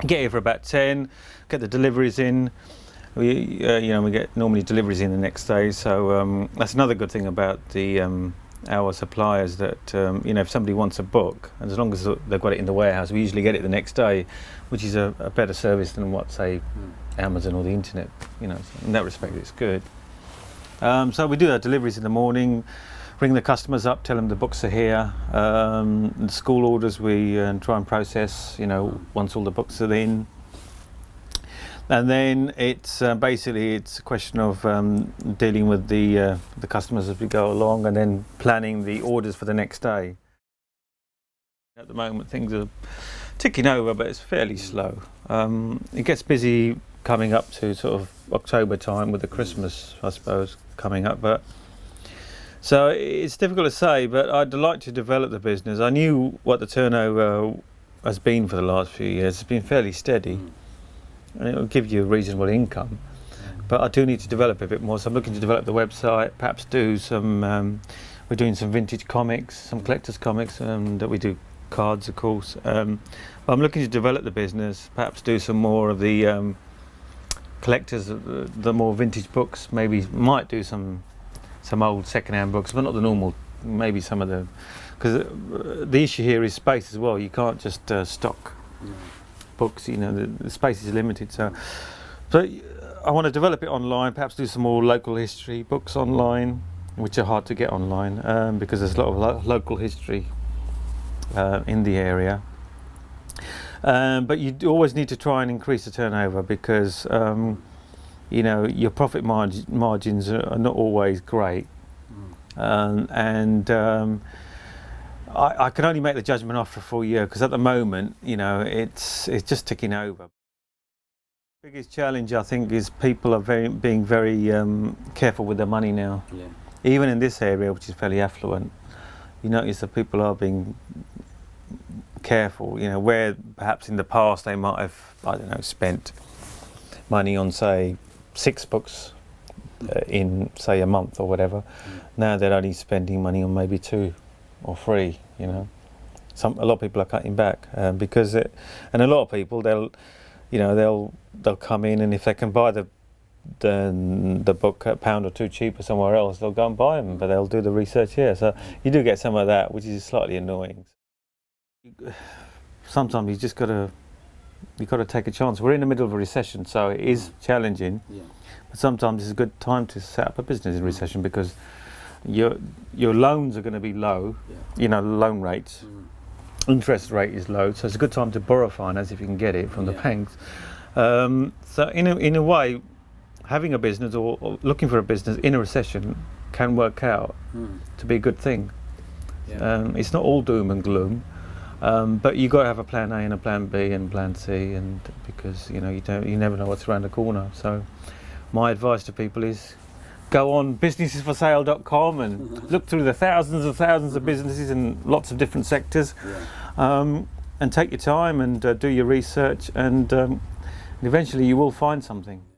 Get here for about 10, get the deliveries in. We get normally deliveries in the next day, so that's another good thing about the our suppliers, that if somebody wants a book, and as long as they've got it in the warehouse, we usually get it the next day, which is a better service than what, say, Amazon or the internet. So in that respect, it's good. So we do our deliveries in the morning, ring the customers up, tell them the books are here. The school orders we try and process, once all the books are in. And then it's basically it's a question of dealing with the customers as we go along, and then planning the orders for the next day. At the moment, things are ticking over, but it's fairly slow. It gets busy coming up to sort of October time with the Christmas, I suppose, coming up. But so it's difficult to say, but I'd like to develop the business. I knew what the turnover has been for the last few years. It's been fairly steady. And it will give you a reasonable income, but I do need to develop a bit more. So I'm looking to develop the website, perhaps do some. We're doing some vintage comics, some collectors' comics, that we do cards, of course. But I'm looking to develop the business, perhaps do some more of the collectors, the more vintage books. Maybe might do some old second-hand books, but not the normal. Maybe some of the, because the issue here is space as well. You can't just stock books, the space is limited, so I want to develop it online, perhaps do some more local history books online, which are hard to get online, because there's a lot of local history in the area, but you always need to try and increase the turnover, because your profit margins are not always great, I can only make the judgment after a full year, because at the moment, it's just ticking over. The biggest challenge, I think, is people are being very careful with their money now. Yeah. Even in this area, which is fairly affluent, you notice that people are being careful. Where perhaps in the past they might have, spent money on, say, 6 books in, say, a month or whatever. Now they're only spending money on maybe 2 or 3. A lot of people are cutting back because and a lot of people they'll come in, and if they can buy the book at £1 or 2 cheaper somewhere else, they'll go and buy them, but they'll do the research here. So you do get some of that, which is slightly annoying. Sometimes you've got to take a chance. We're in the middle of a recession, so it is challenging. Yeah. But sometimes it's a good time to set up a business in recession, because your loans are going to be low, loan rates, interest rate is low, so it's a good time to borrow finance if you can get it from the banks. So in a way, having a business or looking for a business in a recession can work out to be a good thing. Yeah. It's not all doom and gloom, but you've got to have a plan A and a plan B and plan C, and because you never know what's around the corner. So my advice to people is, go on businessesforsale.com and look through the thousands of businesses in lots of different sectors, and take your time and do your research, and eventually you will find something.